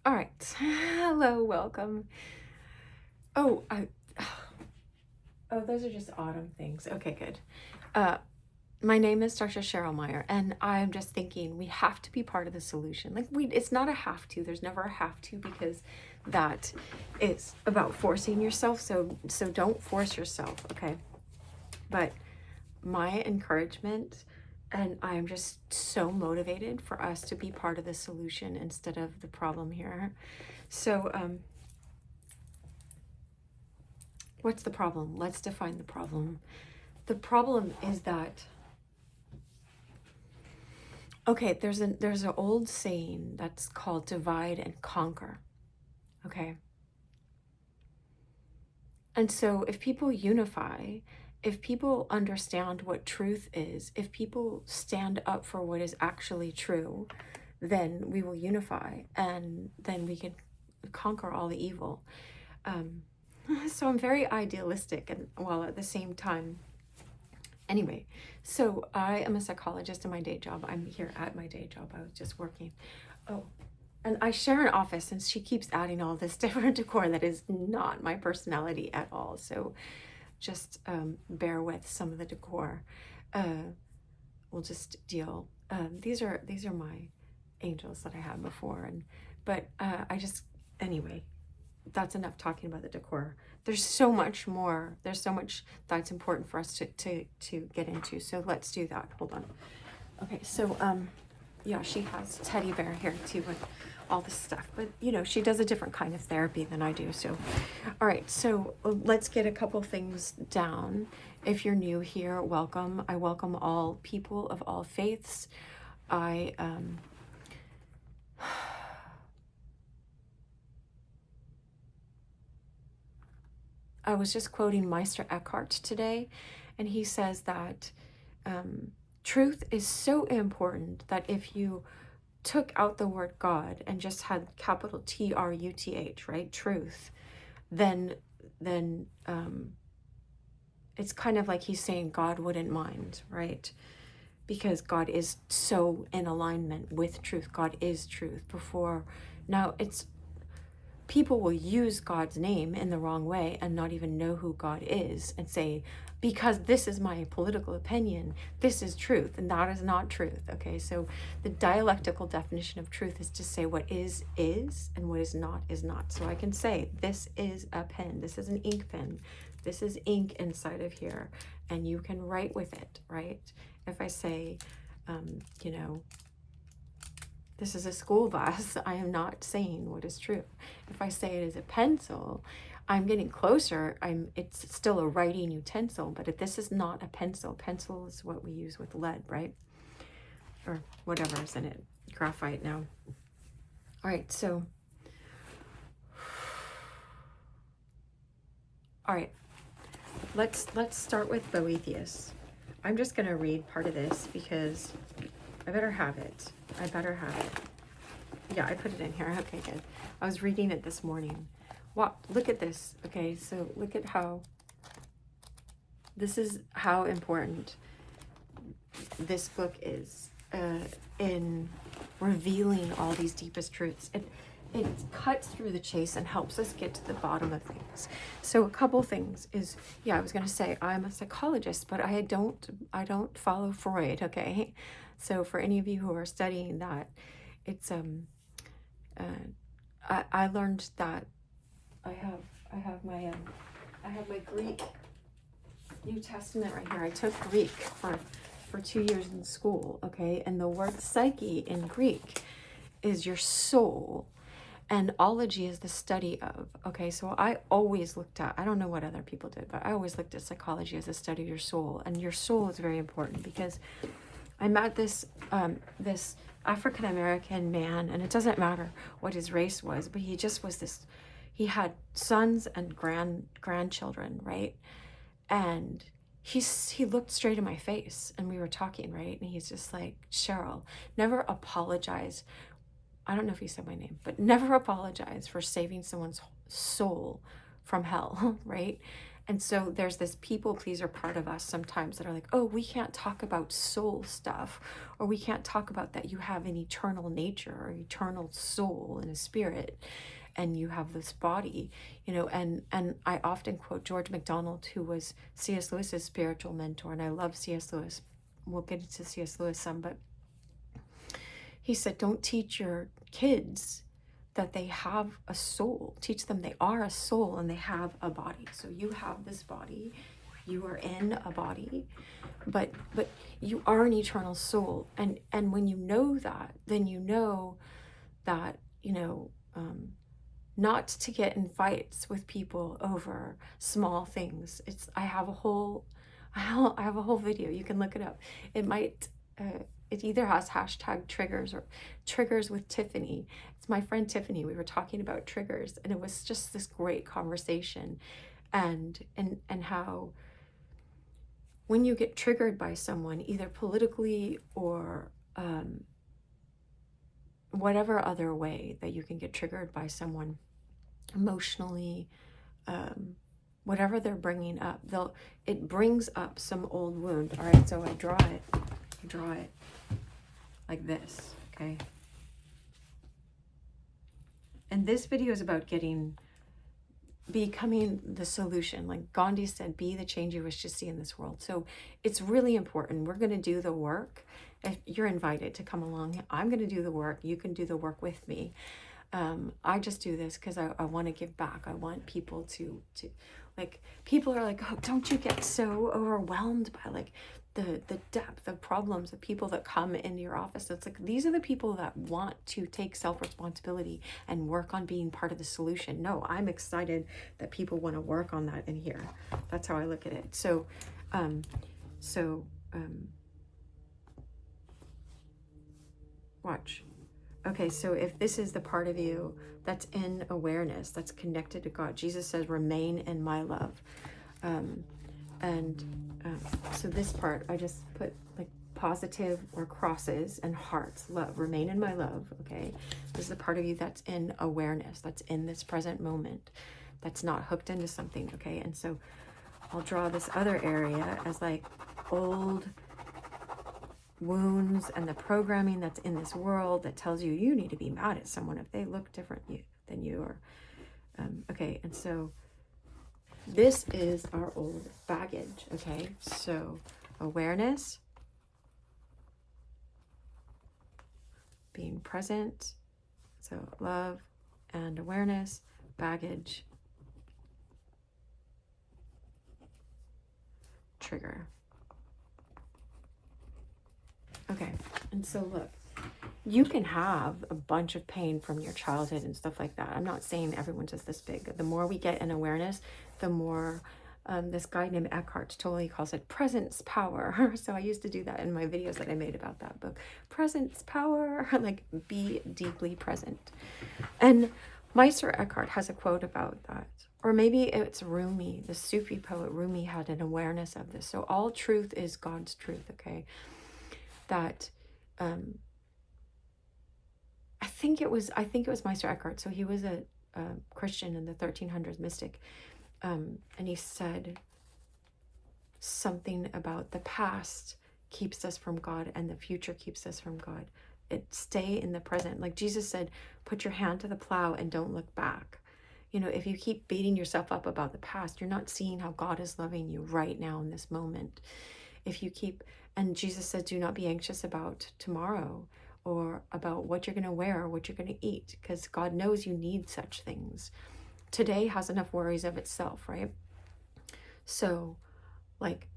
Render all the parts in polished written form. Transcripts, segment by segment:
All right. Hello, welcome. Oh, oh, those are just autumn things. Okay, good. Uh, my name is Dr. Cheryl Meyer, and I'm just thinking we have to be part of the solution. It's not a have to. There's never a have to because that is about forcing yourself. So don't force yourself, okay? But my encouragement, and I'm just so motivated for us to be part of the solution instead of the problem here. So, what's the problem? Let's define the problem. The problem is that, okay, there's an old saying that's called divide and conquer. Okay. And so if people unify, if people understand what truth is, if people stand up for what is actually true, then we will unify and then we can conquer all the evil. Um, so I'm very idealistic, and while at the same time, anyway, so I am a psychologist in my day job. I'm here at my day job. I was just working. Oh, and I share an office, and she keeps adding all this different decor that is not my personality at all. So just bear with some of the decor. We'll just deal. These are my angels that I had before, but I just anyway. That's enough talking about the decor. There's so much more. There's so much that's important for us to get into. So let's do that. Hold on. Okay, so yeah, she has teddy bear here too with all this stuff. But she does a different kind of therapy than I do. So all right, so let's get a couple things down. If you're new here, welcome. I welcome all people of all faiths. I was just quoting Meister Eckhart today, and he says that truth is so important that if you took out the word God and just had capital TRUTH, right, truth, then it's kind of like he's saying God wouldn't mind, right? Because God is so in alignment with truth. God is truth. Now it's people will use God's name in the wrong way and not even know who God is and say, because this is my political opinion, this is truth, and that is not truth. Okay, so the dialectical definition of truth is to say what is, and what is not, is not. So I can say, this is a pen, this is an ink pen, this is ink inside of here, and you can write with it, right? If I say, this is a school bus, I am not saying what is true. If I say it is a pencil, I'm getting closer. It's still a writing utensil, but this is not a pencil. Pencil is what we use with lead, right? Or whatever is in it, graphite now. All right, so, all right, let's start with Boethius. I'm just gonna read part of this because I better have it. Yeah, I put it in here. Okay, good. I was reading it this morning. Wow, look at this. Okay, so look at this is how important this book is in revealing all these deepest truths. It cuts through the chase and helps us get to the bottom of things. So a couple things is, yeah, I was going to say I'm a psychologist, but I don't follow Freud, okay? So for any of you who are studying that, it's I learned that I have my Greek New Testament right here. I took Greek for 2 years in school, okay? And the word psyche in Greek is your soul, and ology is the study of, okay? So I always looked at, I don't know what other people did, but I always looked at psychology as a study of your soul, and your soul is very important because I met this African American man, and it doesn't matter what his race was, but he just was this. He had sons and grandchildren, right? And he looked straight in my face, and we were talking, right? And he's just like, Cheryl, never apologize. I don't know if he said my name, but never apologize for saving someone's soul from hell, right? And so there's this people pleaser part of us sometimes that are like, oh, we can't talk about soul stuff, or we can't talk about that you have an eternal nature or eternal soul and a spirit, and you have this body, you know. And I often quote George MacDonald, who was C.S. Lewis's spiritual mentor, and I love C.S. Lewis. We'll get into C.S. Lewis some, but he said, don't teach your kids that they have a soul. Teach them they are a soul and they have a body. So you have this body, you are in a body, but you are an eternal soul. And when you know that, then you know that, you know, not to get in fights with people over small things. I have a whole video. You can look it up. It might, it either has hashtag triggers or triggers with Tiffany. It's my friend Tiffany. We were talking about triggers, and it was just this great conversation, and how when you get triggered by someone, either politically or whatever other way that you can get triggered by someone emotionally, whatever they're bringing up, it brings up some old wound. All right, so I draw it like this, okay? And this video is about becoming the solution. Like Gandhi said, be the change you wish to see in this world. So it's really important. We're going to do the work. If you're invited to come along, I'm going to do the work. You can do the work with me. I just do this because I want to give back. I want people to like, people are like, oh, don't you get so overwhelmed by like the depth of problems of people that come into your office? It's like, these are the people that want to take self-responsibility and work on being part of the solution. No, I'm excited that people want to work on that in here. That's how I look at it. So watch. Okay, so if this is the part of you that's in awareness, that's connected to God, Jesus says, remain in my love. So this part, I just put like positive or crosses and hearts, love, remain in my love, okay? This is the part of you that's in awareness, that's in this present moment, that's not hooked into something, okay? And so I'll draw this other area as like old wounds and the programming that's in this world that tells you you need to be mad at someone if they look different than you are. Okay, and so this is our old baggage, okay? So awareness, being present, so love and awareness, baggage, trigger. Okay, and so look, you can have a bunch of pain from your childhood and stuff like that. I'm not saying everyone's just this big. The more we get in awareness, the more, this guy named Eckhart totally calls it presence power. So I used to do that in my videos that I made about that book. Presence power, like be deeply present. And Meister Eckhart has a quote about that. Or maybe it's Rumi, the Sufi poet Rumi had an awareness of this. So all truth is God's truth, okay? That I think it was Meister Eckhart. So he was a Christian in the 1300s, mystic, and he said something about the past keeps us from God and the future keeps us from God. Stay in the present. Like Jesus said, put your hand to the plow and don't look back. You know, if you keep beating yourself up about the past, you're not seeing how God is loving you right now in this moment. If you keep, and Jesus said, do not be anxious about tomorrow or about what you're going to wear or what you're going to eat, because God knows you need such things. Today has enough worries of itself, right? So, like,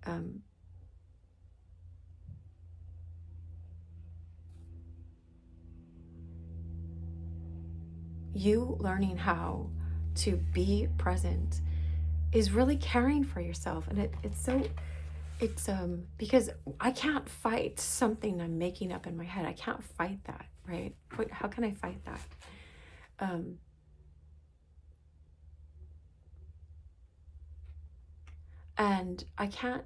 you learning how to be present is really caring for yourself. And it's because I can't fight something I'm making up in my head. I can't fight that, right? How can I fight that? And I can't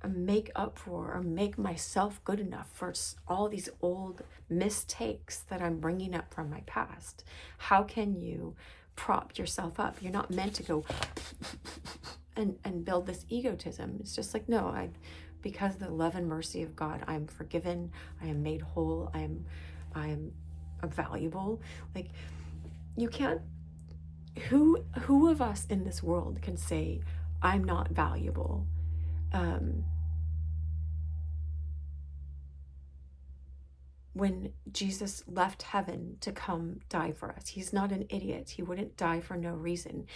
make up for or make myself good enough for all these old mistakes that I'm bringing up from my past. How can you prop yourself up. You're not meant to go and build this egotism. It's just like, no, because of the love and mercy of God, I'm forgiven, I am made whole, I am valuable. Like, you can't, who of us in this world can say I'm not valuable? When Jesus left heaven to come die for us, he's not an idiot. He wouldn't die for no reason.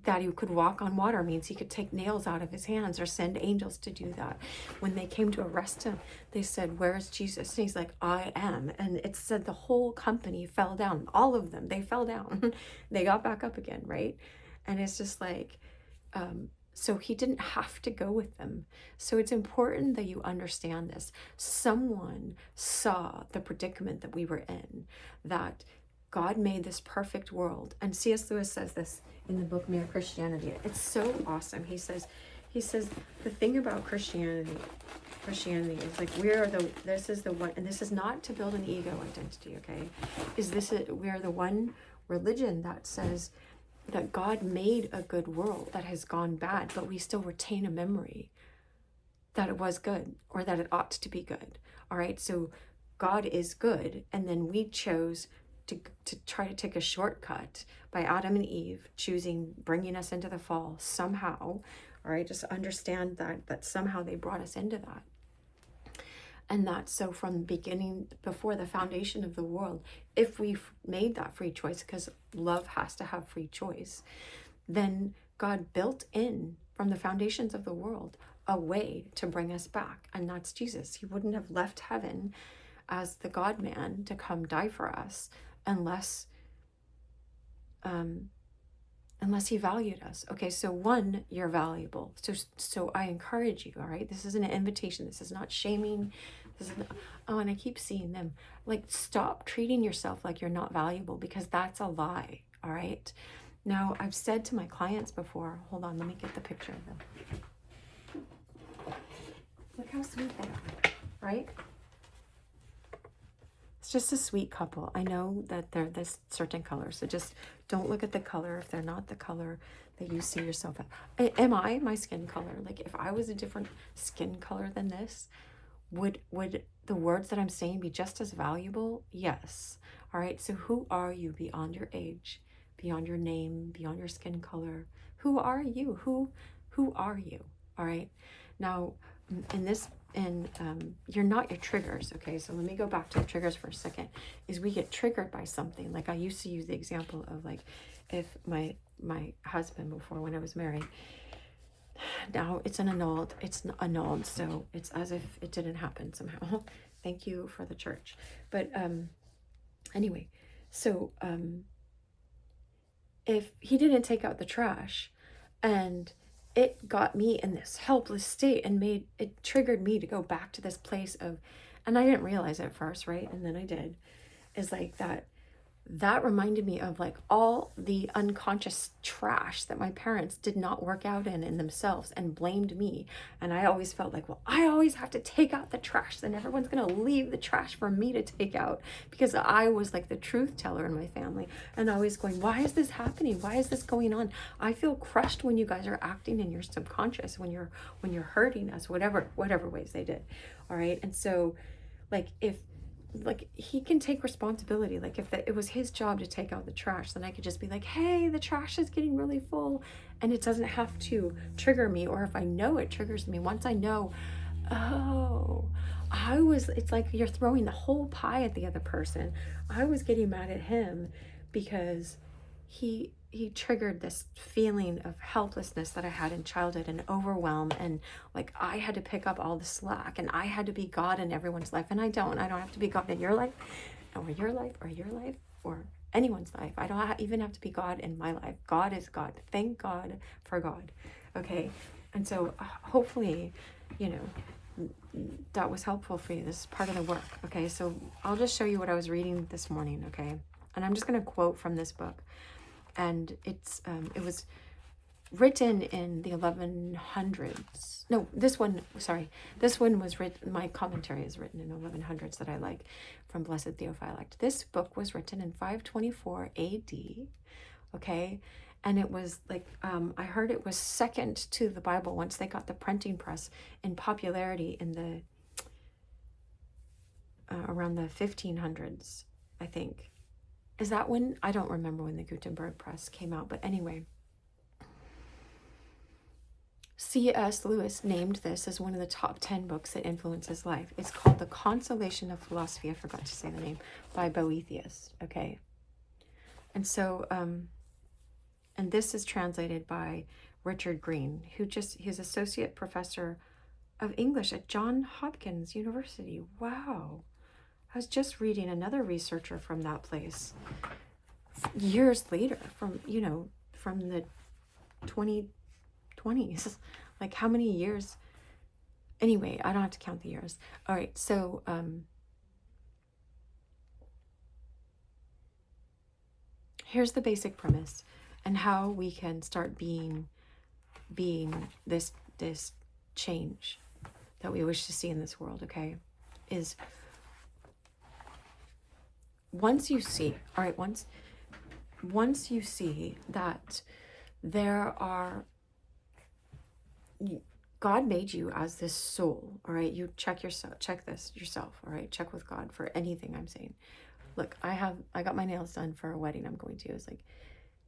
That he could walk on water means he could take nails out of his hands or send angels to do that. When they came to arrest him, they said, "Where is Jesus?" And he's like, "I am." And it said the whole company fell down. All of them, they fell down. They got back up again, right? And it's just like, so he didn't have to go with them. So it's important that you understand this. Someone saw the predicament that we were in, that God made this perfect world. And C.S. Lewis says this in the book Mere Christianity. It's so awesome. He says the thing about Christianity is like, this is the one, and this is not to build an ego identity, okay? We are the one religion that says that God made a good world that has gone bad, but we still retain a memory that it was good, or that it ought to be good. All right, so God is good, and then we chose to try to take a shortcut by Adam and Eve bringing us into the fall somehow. All right, just understand that somehow they brought us into that. And that, so from the beginning, before the foundation of the world, if we've made that free choice, because love has to have free choice, then God built in from the foundations of the world a way to bring us back, and that's Jesus. He wouldn't have left heaven as the God-man to come die for us unless he valued us. Okay, so one, you're valuable. So I encourage you, all right? This isn't an invitation. This is not shaming. This is not, oh, and I keep seeing them. Like, stop treating yourself like you're not valuable, because that's a lie, all right? Now, I've said to my clients before, hold on, let me get the picture of them. Look how sweet they are, right? It's just a sweet couple. I know that they're this certain color, so just don't look at the color if they're not the color that you see yourself at. Am I my skin color? Like, if I was a different skin color than this, would the words that I'm saying be just as valuable? Yes. All right, so who are you beyond your age, beyond your name, beyond your skin color? Who are you? Who are you? All right. Now, you're not your triggers, okay? So let me go back to the triggers for a second. Is we get triggered by something. Like, I used to use the example of, like, if my husband, before, when I was married, now it's annulled, so it's as if it didn't happen somehow. Thank you for the church. But anyway, so if he didn't take out the trash, and it got me in this helpless state and it triggered me to go back to this place of, and I didn't realize it at first, right? And then I did, is like that reminded me of, like, all the unconscious trash that my parents did not work out in themselves, and blamed me. And I always felt like, well, I always have to take out the trash, then everyone's gonna leave the trash for me to take out, because I was like the truth teller in my family. And I was going, why is this happening? Why is this going on? I feel crushed when you guys are acting in your subconscious, when you're hurting us, whatever ways they did. All right. And so, like, if, like, he can take responsibility. Like, if it was his job to take out the trash, then I could just be like, hey, the trash is getting really full, and it doesn't have to trigger me. Or if I know it triggers me, once I know, oh, it's like you're throwing the whole pie at the other person. I was getting mad at him because he triggered this feeling of helplessness that I had in childhood, and overwhelm, and like I had to pick up all the slack, and I had to be God in everyone's life, and I don't have to be God in your life, or your life, or anyone's life. I don't even have to be God in my life. God is God. Thank God for God. Okay. And so hopefully, that was helpful for you. This is part of the work. Okay. So I'll just show you what I was reading this morning. Okay. And I'm just going to quote from this book. And it was written in the 1100s. No, this one was written, my commentary is written in 1100s that I like, from Blessed Theophylact. This book was written in 524 AD. okay? And it was like, I heard it was second to the Bible once they got the printing press in popularity in the around the 1500s, I think. Is that when? I don't remember when the Gutenberg press came out, but anyway. C.S. Lewis named this as one of the top 10 books that influenced his life. It's called The Consolation of Philosophy. I forgot to say the name, by Boethius, okay? And so, and this is translated by Richard Green, he's associate professor of English at Johns Hopkins University. Wow. I was just reading another researcher from that place years later, from the 2020s. Like, how many years? Anyway, I don't have to count the years. All right, so here's the basic premise and how we can start being this change that we wish to see in this world, okay? Is once you see that God made you as this soul, all right? You check this yourself, all right? Check with God for anything I'm saying. Look, I got my nails done for a wedding I'm going to. It's like,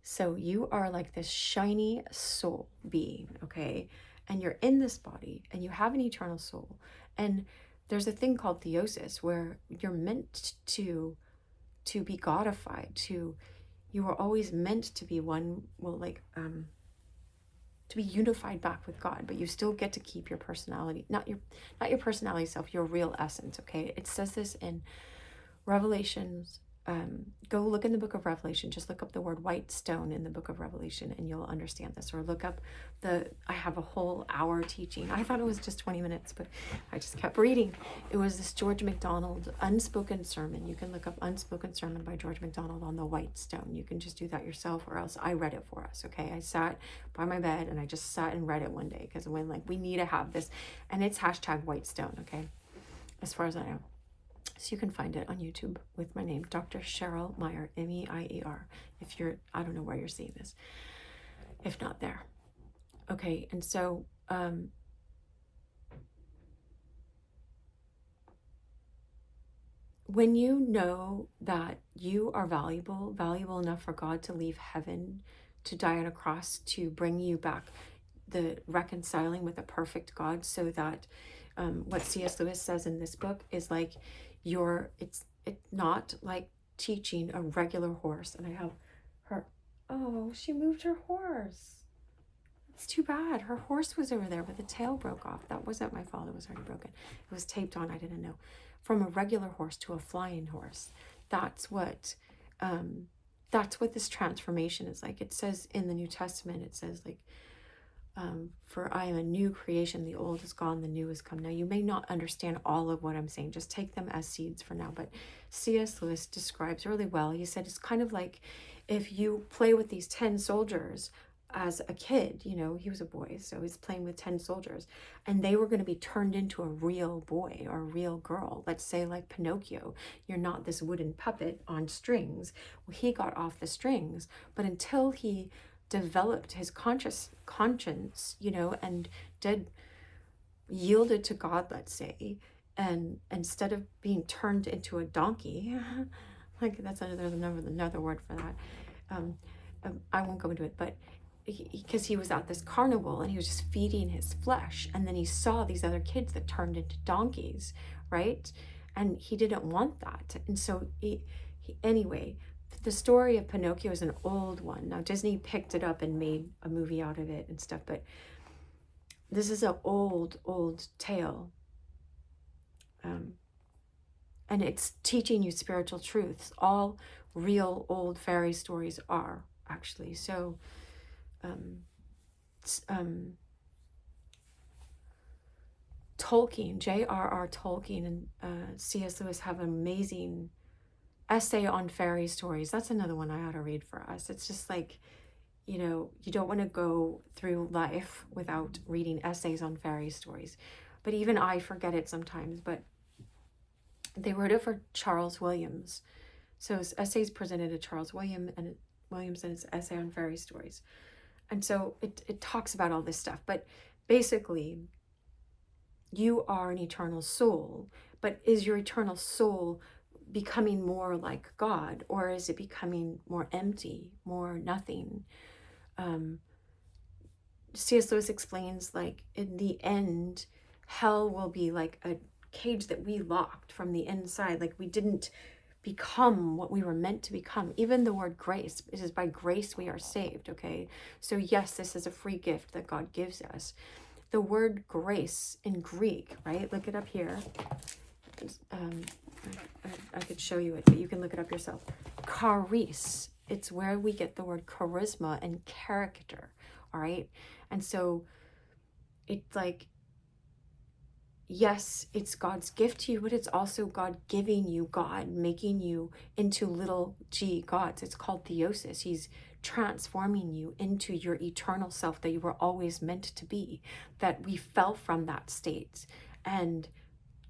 so you are like this shiny soul being, okay? And you're in this body and you have an eternal soul. And there's a thing called theosis where you're meant to be godified, you are always meant to be one, to be unified back with God, but you still get to keep your personality, not your personality self, your real essence, okay? It says this in Revelations. Go look in the book of Revelation. Just look up the word white stone in the book of Revelation and you'll understand this. Or look up I have a whole hour teaching. I thought it was just 20 minutes, but I just kept reading. It was this George MacDonald unspoken sermon. You can look up unspoken sermon by George MacDonald on the white stone. You can just do that yourself, or else I read it for us, okay? I sat by my bed and I just sat and read it one day because when we need to have this, and it's hashtag white stone, okay? As far as I know. So you can find it on YouTube with my name, Dr. Cheryl Meyer, Meier. If I don't know where you're seeing this. If not there. Okay, and so when you know that you are valuable enough for God to leave heaven, to die on a cross, to bring you back the reconciling with a perfect God, so that what C.S. Lewis says in this book is like, it's not like teaching a regular horse. And I have her, oh, she moved her horse. It's too bad. Her horse was over there, but the tail broke off. That wasn't my fault. It was already broken. It was taped on. I didn't know. From a regular horse to a flying horse. That's what this transformation is like. It says in the New Testament, it says like, for I am a new creation, the old is gone, the new has come. Now, you may not understand all of what I'm saying, just take them as seeds for now, but C.S. Lewis describes really well. He said it's kind of like if you play with these 10 soldiers as a kid, he was a boy, so he's playing with 10 soldiers, and they were going to be turned into a real boy or a real girl. Let's say like Pinocchio, you're not this wooden puppet on strings. Well, he got off the strings, but until he developed his conscience, and yielded to God, let's say, and instead of being turned into a donkey, like there's another word for that. I won't go into it, but because he was at this carnival and he was just feeding his flesh, and then he saw these other kids that turned into donkeys, right? And he didn't want that, and so anyway. The story of Pinocchio is an old one. Now, Disney picked it up and made a movie out of it and stuff, but this is an old tale. And it's teaching you spiritual truths. All real old fairy stories are, actually. So, Tolkien, J.R.R. Tolkien and C.S. Lewis have an amazing essay on fairy stories. That's another one I ought to read for us. It's just like, you don't want to go through life without reading essays on fairy stories. But even I forget it sometimes. But they wrote it for Charles Williams. So essays presented to Charles Williams, and Williamson's essay on fairy stories. And so it talks about all this stuff. But basically, you are an eternal soul. But is your eternal soul becoming more like God, or is it becoming more empty, more nothing? C.S. Lewis explains, like, in the end, hell will be like a cage that we locked from the inside. Like, we didn't become what we were meant to become. Even the word grace, it is by grace we are saved, okay? So yes, this is a free gift that God gives us. The word grace in Greek, right? Look it up here. I could show you it, but you can look it up yourself. Charis. It's where we get the word charisma and character, all right? And so it's like, yes, it's God's gift to you, but it's also God giving you, God making you into little g gods. It's called theosis. He's transforming you into your eternal self that you were always meant to be, that we fell from that state. And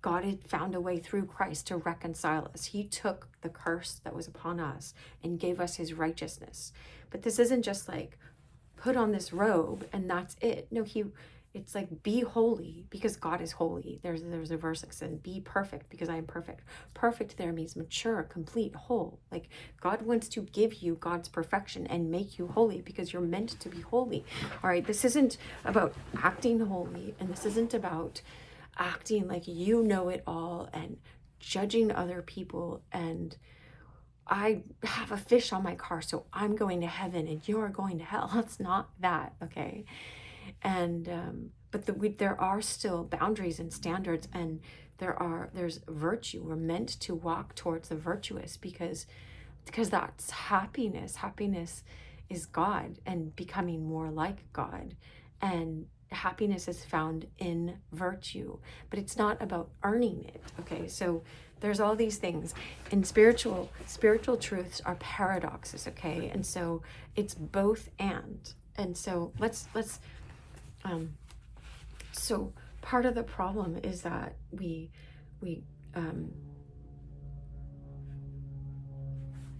God had found a way through Christ to reconcile us. He took the curse that was upon us and gave us his righteousness. But this isn't just like, put on this robe and that's it. No, it's like, be holy because God is holy. There's a verse that says, be perfect because I am perfect. Perfect there means mature, complete, whole. Like, God wants to give you God's perfection and make you holy because you're meant to be holy. All right, this isn't about acting holy, and this isn't about acting like you know it all and judging other people and I have a fish on my car, so I'm going to heaven and you're going to hell. It's not that, okay? And but there are still boundaries and standards, and there's virtue. We're meant to walk towards the virtuous because that's happiness. Happiness is God and becoming more like God, and happiness is found in virtue, but it's not about earning it. Okay, so there's all these things, and spiritual truths are paradoxes. Okay, and so it's both and so let's so part of the problem is that we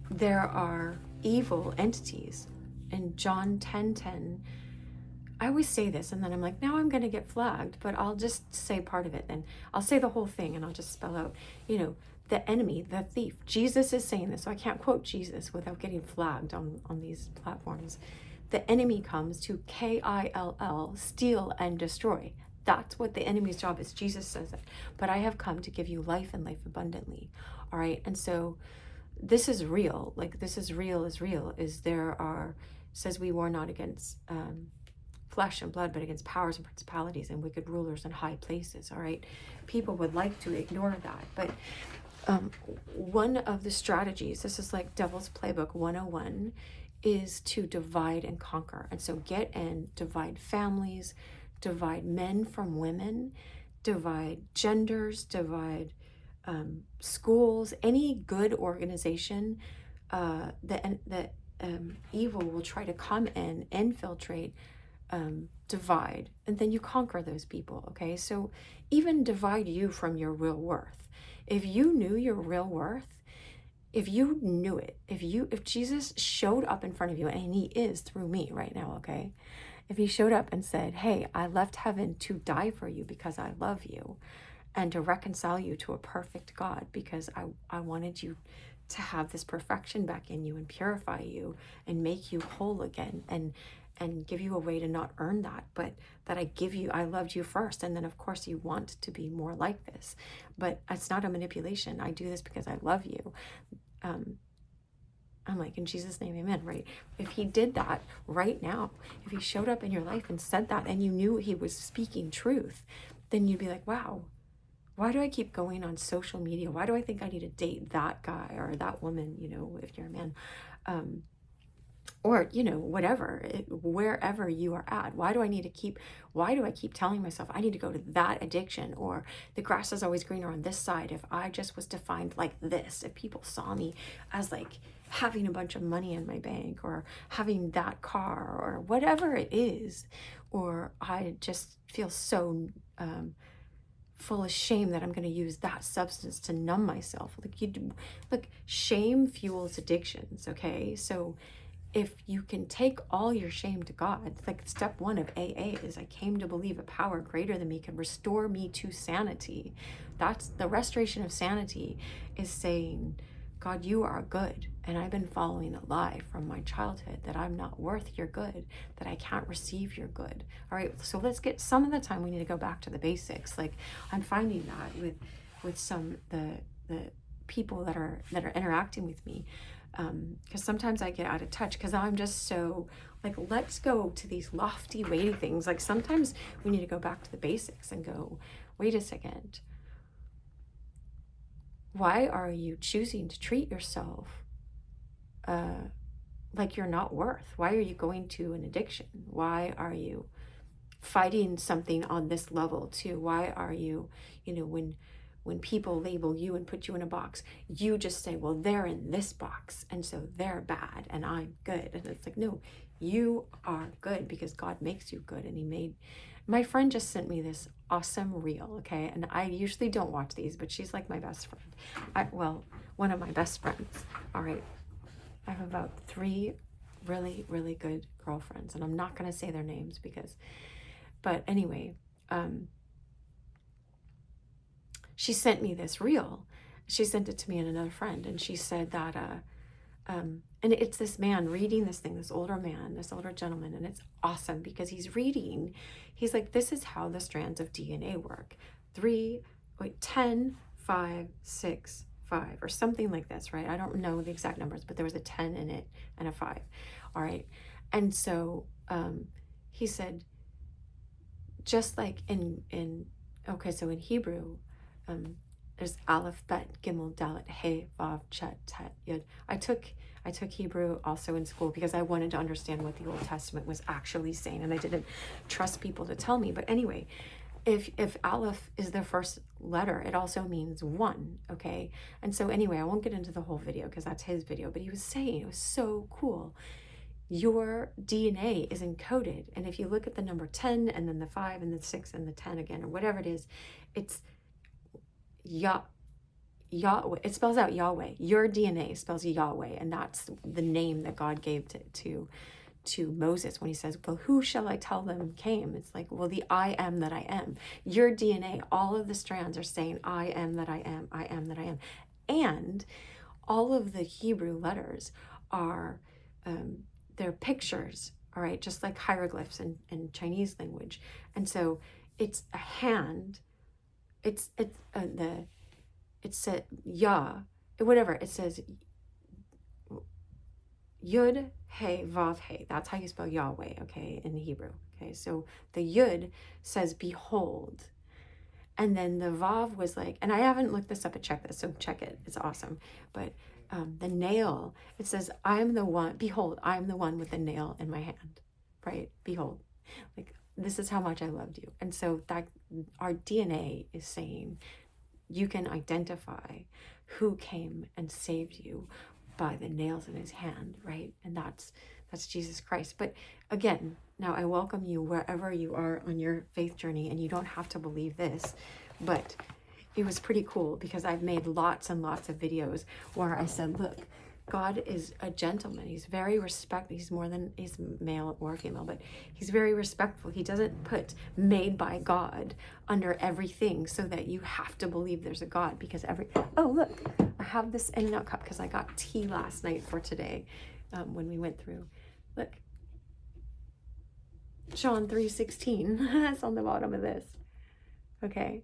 there are evil entities. In John 10:10, I always say this and then I'm like, now I'm going to get flagged, but I'll just say part of it. Then I'll say the whole thing and I'll just spell out, the enemy, the thief. Jesus is saying this, so I can't quote Jesus without getting flagged on these platforms. The enemy comes to kill, steal and destroy. That's what the enemy's job is. Jesus says it. But I have come to give you life and life abundantly. All right. And so this is real. Like, this is real, says we war not against flesh and blood, but against powers and principalities and wicked rulers in high places. All right. People would like to ignore that. But one of the strategies, this is like Devil's Playbook 101, is to divide and conquer. And so get in, divide families, divide men from women, divide genders, divide schools, any good organization. That evil will try to come in, infiltrate, divide, and then you conquer those people. Okay, so even divide you from your real worth. If you knew your real worth, if you knew it, if Jesus showed up in front of you, and he is through me right now, okay? If he showed up and said, hey, I left heaven to die for you because I love you and to reconcile you to a perfect God because I wanted you to have this perfection back in you and purify you and make you whole again and give you a way to not earn that, but that I loved you first. And then of course you want to be more like this, but it's not a manipulation. I do this because I love you. I'm like, in Jesus' name, amen, right? If he did that right now, if he showed up in your life and said that, and you knew he was speaking truth, then you'd be like, wow, why do I keep going on social media? Why do I think I need to date that guy or that woman, if you're a man? Or, whatever, wherever you are at. Why do I keep telling myself I need to go to that addiction, or the grass is always greener on this side? If I just was defined like this, if people saw me as like having a bunch of money in my bank or having that car or whatever it is, or I just feel so full of shame that I'm going to use that substance to numb myself. Look, shame fuels addictions. Okay. So if you can take all your shame to God, it's like step one of AA is I came to believe a power greater than me can restore me to sanity. That's the restoration of sanity, is saying, God, you are good. And I've been following a lie from my childhood that I'm not worth your good, that I can't receive your good. All right, so let's get, some of the time we need to go back to the basics. Like I'm finding that with some the people that are interacting with me, because sometimes I get out of touch because I'm just so like, let's go to these lofty, weighty things. Like sometimes we need to go back to the basics and go, wait a second. Why are you choosing to treat yourself like you're not worth? Why are you going to an addiction? Why are you fighting something on this level too? Why are you, when people label you and put you in a box, you just say, well, they're in this box, and so they're bad and I'm good. And it's like, no, you are good because God makes you good. And he made, my friend just sent me this awesome reel, okay? And I usually don't watch these, but she's like my best friend. One of my best friends. All right. I have about 3 really, really good girlfriends, and I'm not going to say their names but anyway, she sent me this reel. She sent it to me and another friend, and she said that, and it's this man reading this thing, this older man, this older gentleman, and it's awesome because he's like, this is how the strands of DNA work. 10, 5, 6, 5, or something like this, right? I don't know the exact numbers, but there was a 10 in it and a 5. All right. And so he said, just like so in Hebrew, there's Aleph, Bet, Gimel, Dalet, He, Vav, Chet, Tet, Yud. I took Hebrew also in school because I wanted to understand what the Old Testament was actually saying, and I didn't trust people to tell me. But anyway, if Aleph is the first letter, it also means 1, okay? And so anyway, I won't get into the whole video because that's his video, but he was saying, it was so cool. Your DNA is encoded. And if you look at the number 10 and then the 5 and the 6 and the 10 again, or whatever it is, it's Yahweh. It spells out Yahweh. Your DNA spells Yahweh. And that's the name that God gave to Moses when he says, well, who shall I tell them came? It's like, well, the I am that I am. Your DNA, all of the strands are saying, I am that I am, I am that I am. And all of the Hebrew letters are, they're pictures, all right, just like hieroglyphs in Chinese language. And so it's a hand, it's a Yah, whatever, it says Yud, He, Vav, He. That's how you spell Yahweh, okay, in Hebrew. Okay, so the Yud says behold. And then the Vav was like, and I haven't looked this up and checked this, so check it. It's awesome. But the nail, it says, I'm the one, behold, I'm the one with the nail in my hand, right? Behold, like, this is how much I loved you. And so that our DNA is saying, you can identify who came and saved you by the nails in his hand, right? And that's Jesus Christ. But again, now I welcome you wherever you are on your faith journey, and you don't have to believe this, but it was pretty cool because I've made lots and lots of videos where I said, look, God is a gentleman. He's very respectful. He's more than he's male or female, but he's very respectful. He doesn't put made by God under everything so that you have to believe there's a God, because oh, look, I have this In-N-Out cup because I got tea last night for today when we went through. Look, John 3:16. That's on the bottom of this. Okay.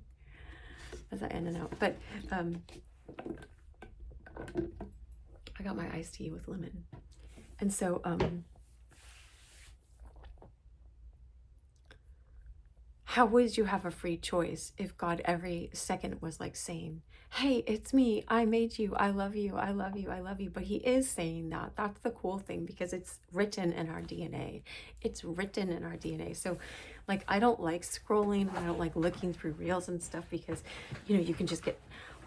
As I In-N-Out. But I got my iced tea with lemon. And so how would you have a free choice if God every second was like saying, hey, it's me, I made you, I love you, I love you, I love you? But he is saying that. That's the cool thing, because it's written in our DNA. It's written in our DNA. So like, I don't like scrolling, I don't like looking through reels and stuff, because you can just get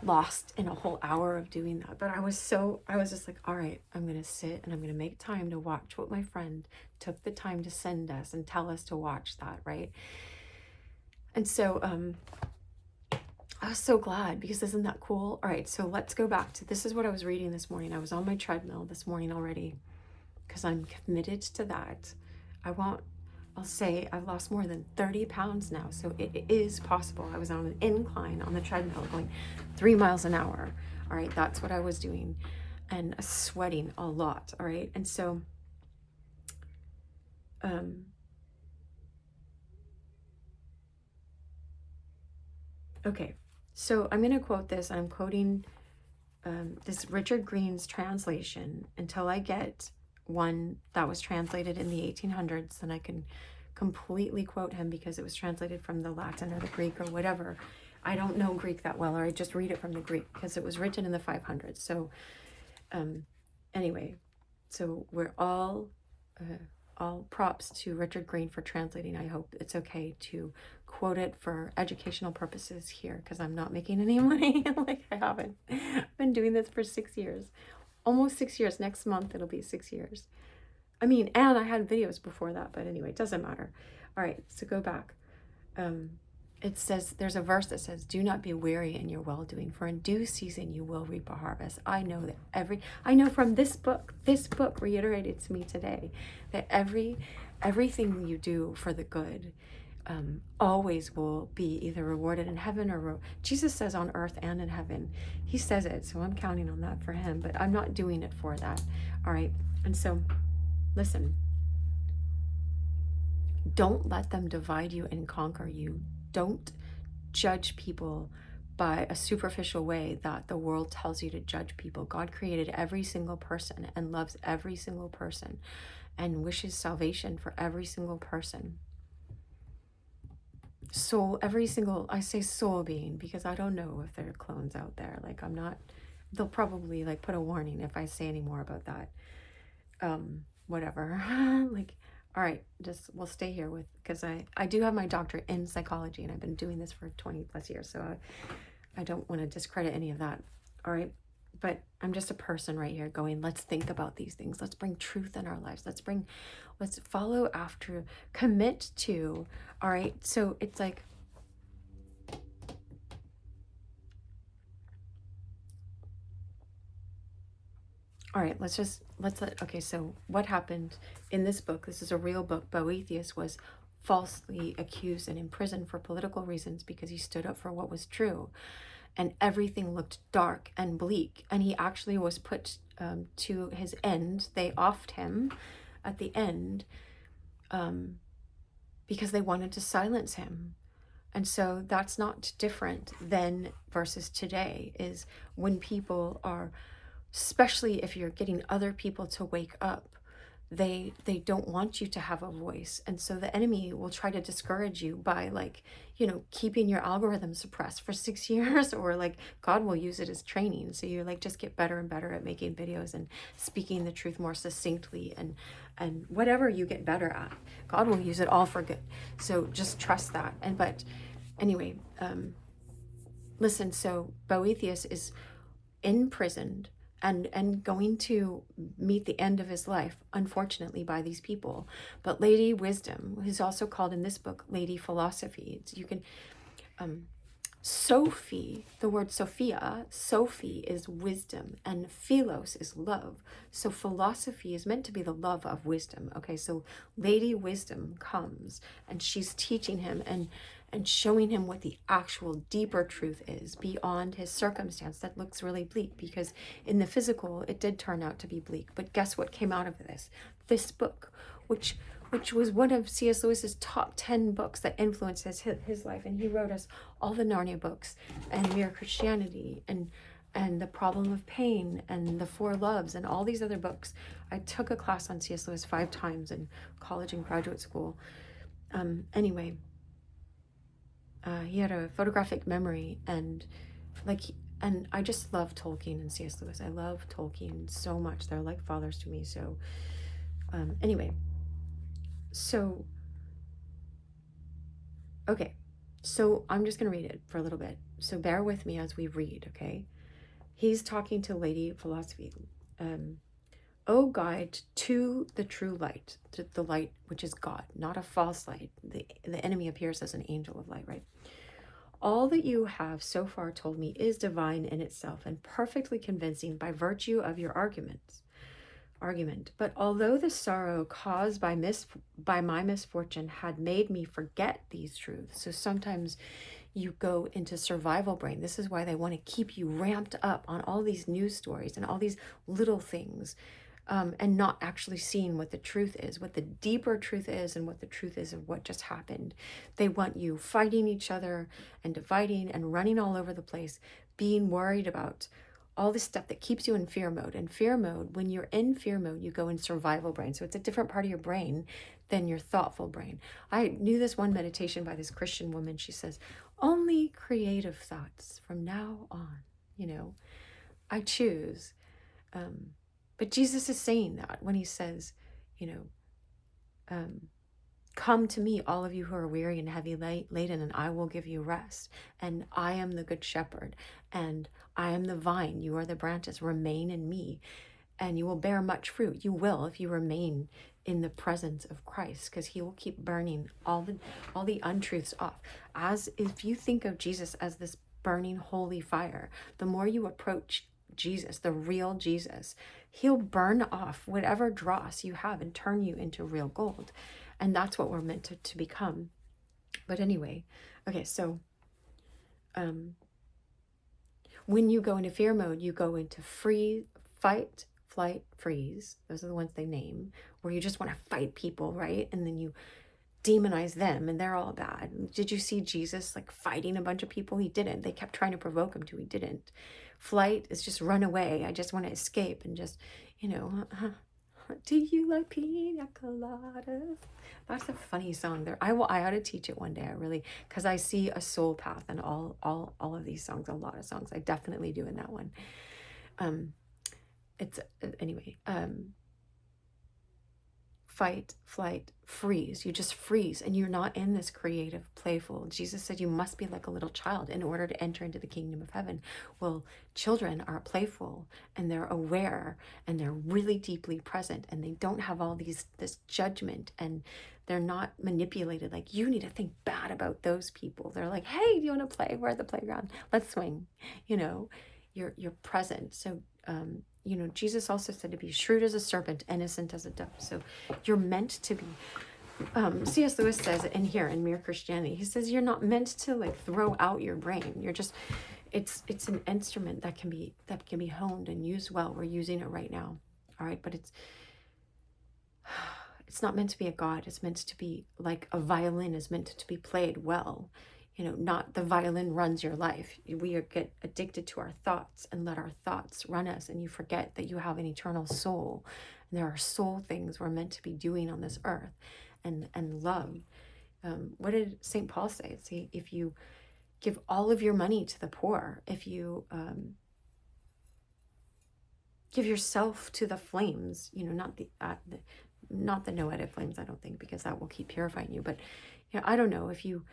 lost in a whole hour of doing that. But I was just like, all right, I'm gonna sit and I'm gonna make time to watch what my friend took the time to send us and tell us to watch that, right? And so I was so glad, because isn't that cool? All right, so let's go back to, this is what I was reading this morning. I was on my treadmill this morning already, because I'm committed to that. I'll say I've lost more than 30 pounds now, so it is possible. I was on an incline on the treadmill going 3 miles an hour. All right, that's what I was doing, and sweating a lot. All right, and so okay, so I'm going to quote this. I'm quoting this Richard Green's translation until I get one that was translated in the 1800s, then I can completely quote him because it was translated from the Latin or the Greek or whatever. I don't know Greek that well, or I just read it from the Greek because it was written in the 500s. So anyway, so we're all props to Richard Green for translating. I hope it's okay to quote it for educational purposes here, because I'm not making any money. Like, I haven't. I've been doing this for 6 years. Almost 6 years. Next month it'll be 6 years. I mean, and I had videos before that, but anyway, it doesn't matter. All right, so go back. It says, there's a verse that says, do not be weary in your well-doing, for in due season you will reap a harvest. I know from this book reiterated to me today, that everything you do for the good always will be either rewarded in heaven or Jesus says on earth and in heaven. He says it, so I'm counting on that for him, but I'm not doing it for that. All right, and so listen, don't let them divide you and conquer you. Don't judge people by a superficial way that the world tells you to judge people. God created every single person and loves every single person and wishes salvation for every single person. Soul, I say soul being because I don't know if there are clones out there. Like, they'll probably like put a warning if I say any more about that. Whatever. Like, all right, we'll stay here because I do have my doctorate in psychology and I've been doing this for 20 plus years. So I don't want to discredit any of that. All right. But I'm just a person right here going, let's think about these things. Let's bring truth in our lives. Let's follow after, commit to. All right. So it's like, all right, okay, so what happened in this book? This is a real book. Boethius was falsely accused and imprisoned for political reasons because he stood up for what was true. And everything looked dark and bleak. And he actually was put to his end. They offed him at the end because they wanted to silence him. And so that's not different than versus today, is when people are, especially if you're getting other people to wake up, they don't want you to have a voice. And so the enemy will try to discourage you by, like, keeping your algorithm suppressed for 6 years, or like God will use it as training. So you like just get better and better at making videos and speaking the truth more succinctly, and whatever you get better at, God will use it all for good. So just trust that. But anyway, listen, so Boethius is imprisoned and going to meet the end of his life, unfortunately, by these people. But Lady Wisdom, who's also called in this book Lady Philosophy, Sophie, the word Sophia, Sophie is wisdom, and Philos is love. So philosophy is meant to be the love of wisdom. Okay, so Lady Wisdom comes and she's teaching him and showing him what the actual deeper truth is beyond his circumstance that looks really bleak, because in the physical it did turn out to be bleak. But guess what came out of this book, which was one of C.S. Lewis's top 10 books that influenced his life. And he wrote us all the Narnia books and Mere Christianity and The Problem of Pain and The Four Loves and all these other books. I took a class on C.S. Lewis 5 times in college and graduate school. Anyway, he had a photographic memory, and I just love Tolkien and C.S. Lewis. I love Tolkien so much. They're like fathers to me. So anyway, so okay, so I'm just gonna read it for a little bit, so bear with me as we read. Okay, he's talking to Lady Philosophy. O guide to the true light, to the light which is God, not a false light. The enemy appears as an angel of light, right? All that you have so far told me is divine in itself and perfectly convincing by virtue of your arguments. argument. But although the sorrow caused by my misfortune had made me forget these truths, so sometimes you go into survival brain. This is why they want to keep you ramped up on all these news stories and all these little things, and not actually seeing what the truth is, what the deeper truth is, and what the truth is of what just happened. They want you fighting each other and dividing and running all over the place, being worried about all this stuff that keeps you in fear mode. And fear mode, when you're in fear mode, you go in survival brain. So it's a different part of your brain than your thoughtful brain. I knew this one meditation by this Christian woman. She says, only creative thoughts from now on, I choose. But Jesus is saying that when he says, come to me, all of you who are weary and heavy laden, and I will give you rest. And I am the good shepherd, and I am the vine. You are the branches. Remain in me, and you will bear much fruit. You will, if you remain in the presence of Christ, because he will keep burning all the untruths off. As if you think of Jesus as this burning holy fire, the more you approach Jesus, the real Jesus, he'll burn off whatever dross you have and turn you into real gold. And that's what we're meant to become. But anyway, okay, so when you go into fear mode, you go into fight, flight, freeze. Those are the ones they name, where you just want to fight people, right? And then you demonize them and they're all bad. Did you see Jesus like fighting a bunch of people? He didn't. They kept trying to provoke him to. He didn't. Flight is just run away. I just want to escape and just, do you like pina coladas? That's a funny song there. I ought to teach it one day. I really, because I see a soul path in all of these songs, a lot of songs. I definitely do in that one. Fight, flight, freeze. You just freeze, and you're not in this creative, playful. Jesus said you must be like a little child in order to enter into the kingdom of heaven. Well, children are playful, and they're aware, and they're really deeply present, and they don't have all this judgment, and they're not manipulated. Like, you need to think bad about those people. They're like, hey, do you want to play? We're at the playground. Let's swing. You're present. So Jesus also said to be shrewd as a serpent, innocent as a dove. So you're meant to be, C.S. Lewis says in here in Mere Christianity, he says you're not meant to like throw out your brain. You're just, it's an instrument that can be honed and used well. We're using it right now. All right. But it's not meant to be a god. It's meant to be like a violin is meant to be played well. Not the violin runs your life. We get addicted to our thoughts and let our thoughts run us, and you forget that you have an eternal soul. And there are soul things we're meant to be doing on this earth, and love. What did St. Paul say? See, if you give all of your money to the poor, if you give yourself to the flames, not the noetic flames, I don't think, because that will keep purifying you. But I don't know, if you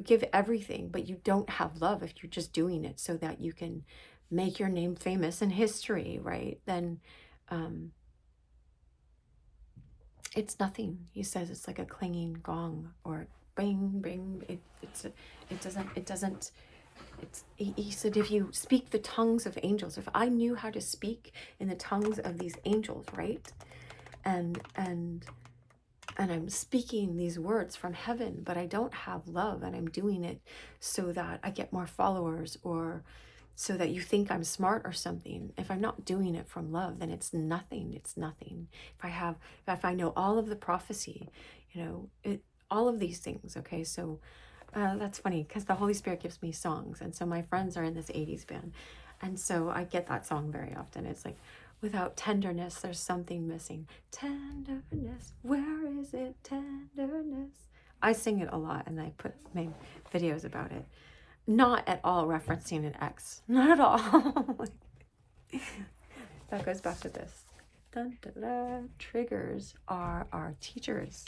give everything, but you don't have love, if you're just doing it so that you can make your name famous in history, right? Then it's nothing. He says it's like a clanging gong, or bing, bing. He said, if you speak the tongues of angels, if I knew how to speak in the tongues of these angels, right? And I'm speaking these words from heaven, but I don't have love, and I'm doing it so that I get more followers, or so that you think I'm smart or something. If I'm not doing it from love, then it's nothing. It's nothing. If I know all of the prophecy, all of these things. Okay, so that's funny, because the Holy Spirit gives me songs, and so my friends are in this 80s band, and so I get that song very often. It's like, without tenderness, there's something missing. Tenderness, where is it? Tenderness. I sing it a lot, and I made videos about it. Not at all referencing an ex. Not at all. That goes back to this. Dun, dun, dun. Triggers are our teachers,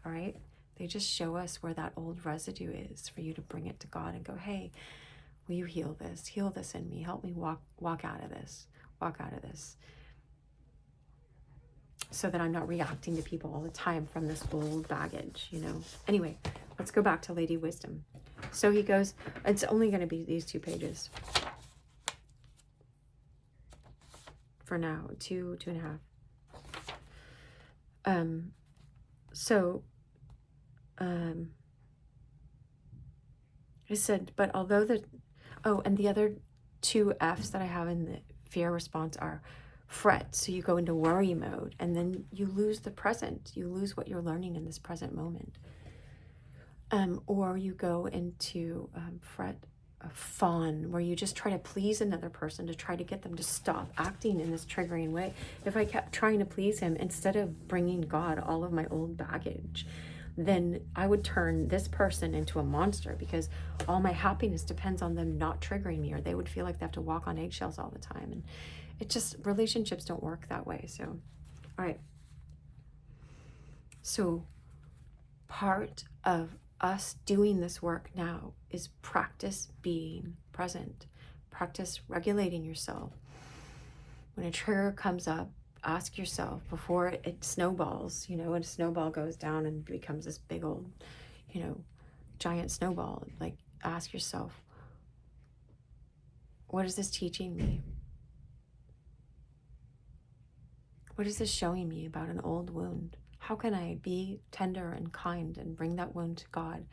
all right? They just show us where that old residue is, for you to bring it to God and go, hey, will you heal this? Heal this in me. Help me walk out of this. Walk out of this, so that I'm not reacting to people all the time from this old baggage, Anyway, let's go back to Lady Wisdom. So he goes, it's only going to be these 2 pages for now, 2.5. So I said, but although and the other two F's that I have in the fear response are fret. So you go into worry mode, and then you lose the present. You lose what you're learning in this present moment. Or you go into fret, fawn, where you just try to please another person to try to get them to stop acting in this triggering way. If I kept trying to please him instead of bringing God all of my old baggage, then I would turn this person into a monster, because all my happiness depends on them not triggering me, or they would feel like they have to walk on eggshells all the time. And it just, relationships don't work that way. So, all right. So part of us doing this work now is practice being present, practice regulating yourself. When a trigger comes up, ask yourself before it snowballs, when a snowball goes down and becomes this big old, giant snowball, like ask yourself, what is this teaching me? What is this showing me about an old wound? How can I be tender and kind and bring that wound to God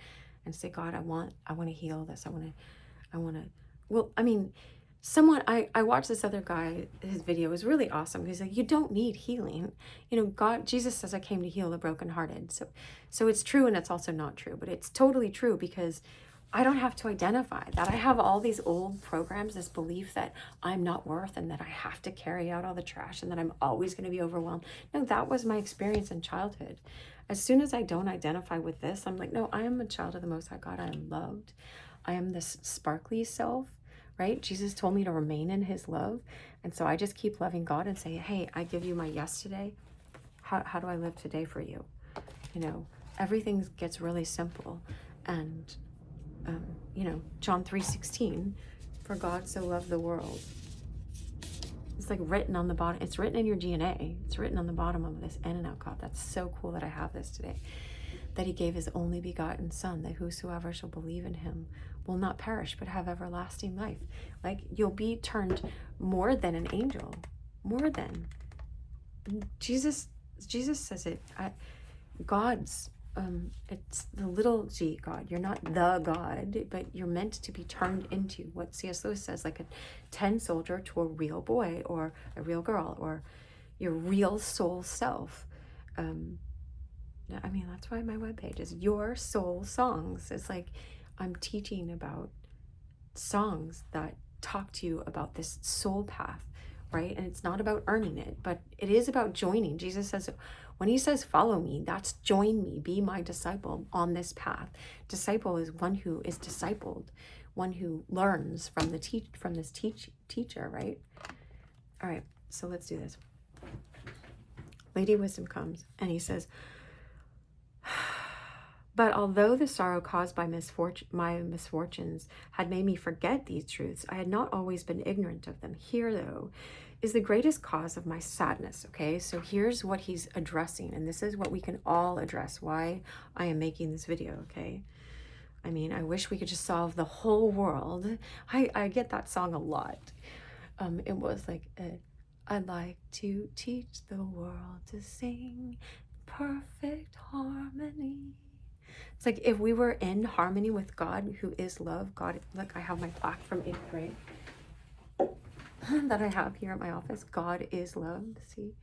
and say, God, I want to heal this. I want to, I watched this other guy, his video was really awesome. He's like, you don't need healing. Jesus says, I came to heal the brokenhearted. So it's true, and it's also not true, but it's totally true, because I don't have to identify that. I have all these old programs, this belief that I'm not worth, and that I have to carry out all the trash, and that I'm always going to be overwhelmed. No, that was my experience in childhood. As soon as I don't identify with this, I'm like, no, I am a child of the Most High God. I am loved. I am this sparkly self, right? Jesus told me to remain in his love. And so I just keep loving God and say, hey, I give you my yes today. How do I live today for you? Everything gets really simple. And John 3:16, for God so loved the world. It's like written on the bottom. It's written in your DNA. It's written on the bottom of this in and out cup. That's so cool that I have this today. That he gave his only begotten son, that whosoever shall believe in him will not perish, but have everlasting life. Like, you'll be turned more than an angel. More than. Jesus says it. God's, it's the little g God. You're not the God, but you're meant to be turned into what C.S. Lewis says, like a 10 soldier to a real boy or a real girl, or your real soul self. That's why my webpage is Your Soul Songs. It's like I'm teaching about songs that talk to you about this soul path, right? And it's not about earning it, but it is about joining. Jesus says, when he says, follow me, that's join me, be my disciple on this path. Disciple is one who is discipled, one who learns from this teacher, right? All right, so let's do this. Lady Wisdom comes and he says, but although the sorrow caused by my misfortunes had made me forget these truths, I had not always been ignorant of them. Here, though, is the greatest cause of my sadness, okay? So here's what he's addressing, and this is what we can all address, why I am making this video, okay? I wish we could just solve the whole world. I get that song a lot. It was like, I'd like to teach the world to sing perfect harmony. It's like if we were in harmony with God, who is love. God, look, I have my plaque from 8th grade that I have here at my office. God is love. See,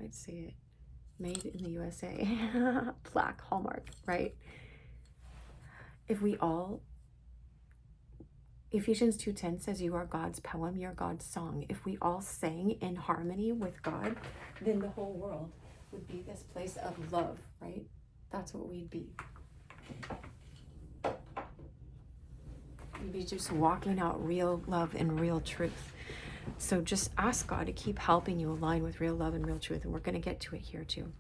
might say it. Made in the USA. Plaque, hallmark, right? If we all, Ephesians 2:10 says you are God's poem, you're God's song. If we all sang in harmony with God, then the whole world would be this place of love, right? That's what we'd be. We'd be just walking out real love and real truth. So just ask God to keep helping you align with real love and real truth, and we're going to get to it here too.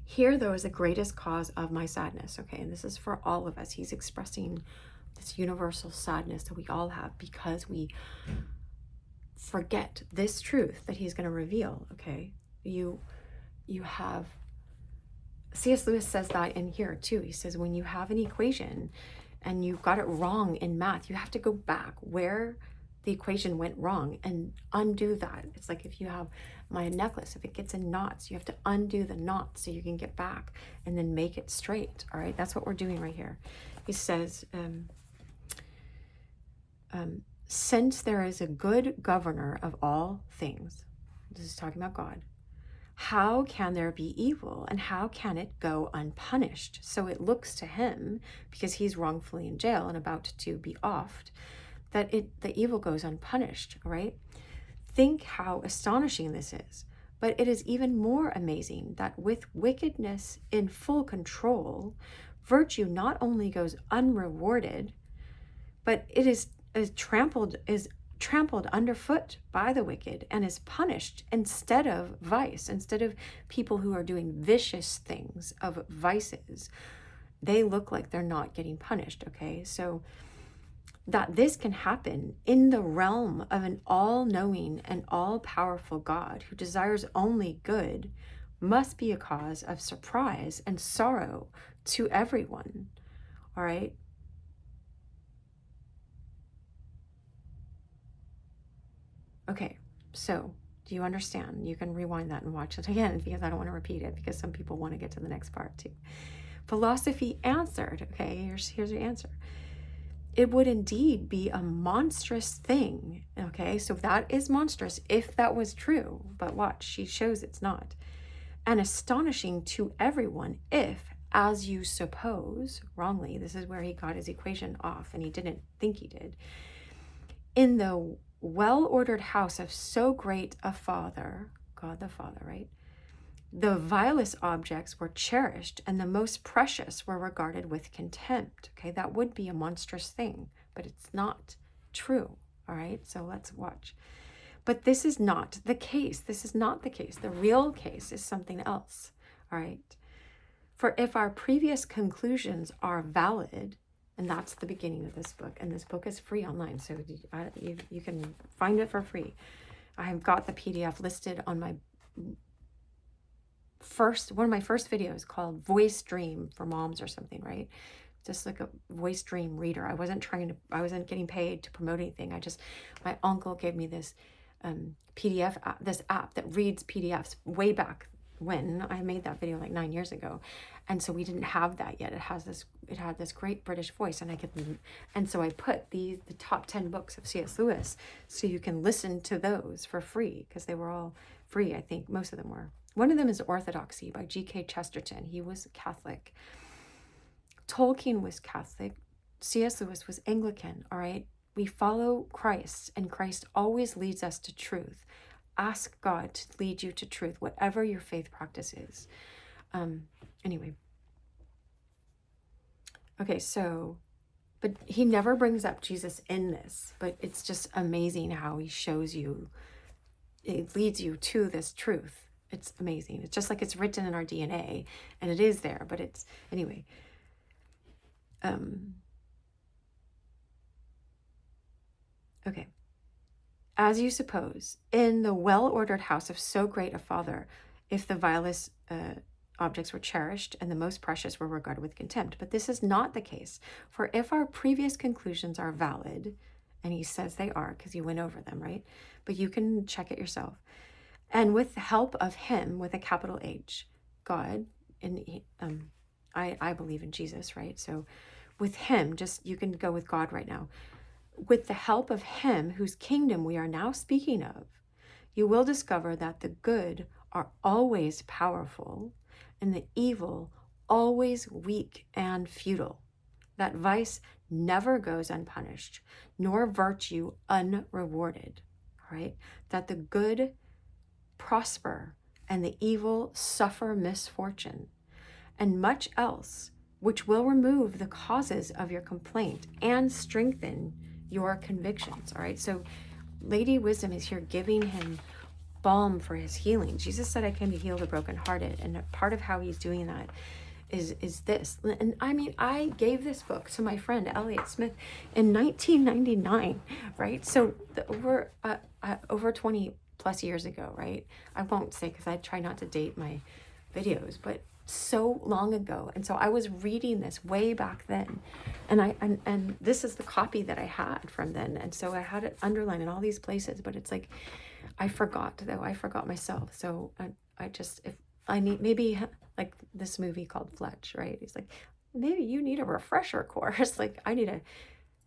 Here, though, is the greatest cause of my sadness, okay? And this is for all of us. He's expressing this universal sadness that we all have because we forget this truth that he's going to reveal, okay? You have, C.S. Lewis says that in here too. He says when you have an equation and you got it wrong in math, you have to go back. Where the equation went wrong and undo that. It's like if you have my necklace, if it gets in knots, you have to undo the knots so you can get back and then make it straight. All right, that's what we're doing right here. He says, since there is a good governor of all things, this is talking about God, how can there be evil and how can it go unpunished? So it looks to him, because he's wrongfully in jail and about to be offed, that the evil goes unpunished, right? Think how astonishing this is. But it is even more amazing that with wickedness in full control, virtue not only goes unrewarded, but it is trampled underfoot by the wicked and is punished instead of vice. Instead of people who are doing vicious things of vices, they look like they're not getting punished, okay? So that this can happen in the realm of an all-knowing and all-powerful God who desires only good must be a cause of surprise and sorrow to everyone, all right? Okay, so do you understand? You can rewind that and watch it again because I don't want to repeat it because some people want to get to the next part too. Philosophy answered, okay, here's your answer. It would indeed be a monstrous thing, okay? So that is monstrous if that was true, but watch, she shows it's not. And astonishing to everyone if, as you suppose, wrongly, this is where he got his equation off and he didn't think he did, in the well-ordered house of so great a Father, God the Father, right? The vilest objects were cherished and the most precious were regarded with contempt. Okay, that would be a monstrous thing, but it's not true. All right, so let's watch. But this is not the case. This is not the case. The real case is something else. All right. For if our previous conclusions are valid, and that's the beginning of this book, and this book is free online, so you can find it for free. I've got the PDF listed on my one of my first videos called Voice Dream for Moms or something, right? Just like a voice dream reader. I wasn't getting paid to promote anything. My uncle gave me this PDF app, this app that reads PDFs way back when I made that video like 9 years ago. And so we didn't have that yet. It had this great British voice, and so I put the top 10 books of C.S. Lewis so you can listen to those for free because they were all free. I think most of them were. One of them is Orthodoxy by G.K. Chesterton. He was Catholic. Tolkien was Catholic. C.S. Lewis was Anglican, all right? We follow Christ, and Christ always leads us to truth. Ask God to lead you to truth, whatever your faith practice is. Anyway. Okay, so, but he never brings up Jesus in this, but it's just amazing how he shows you, it leads you to this truth. It's amazing. It's just like it's written in our DNA, and it is there, but it's, anyway. Okay. As you suppose, in the well-ordered house of so great a Father, if the vilest objects were cherished and the most precious were regarded with contempt. But this is not the case. For if our previous conclusions are valid, and he says they are because you went over them, right? But you can check it yourself. And with the help of him, with a capital H, God, and I believe in Jesus, right? So with him, you can go with God right now. With the help of him whose kingdom we are now speaking of, you will discover that the good are always powerful and the evil always weak and futile, that vice never goes unpunished, nor virtue unrewarded, right? That the good prosper and the evil suffer misfortune, and much else, which will remove the causes of your complaint and strengthen your convictions, all right? So Lady Wisdom is here giving him balm for his healing. Jesus said, I came to heal the brokenhearted, and part of how he's doing that is this. And I mean, I gave this book to my friend Elliot Smith in 1999, right? So over 20 plus years ago, right? I won't say because I try not to date my videos, but so long ago. And so I was reading this way back then, and this is the copy that I had from then. And so I had it underlined in all these places, but it's like, I forgot myself. So I just, if I need, maybe like this movie called Fletch, right? He's like, maybe you need a refresher course. Like, I need to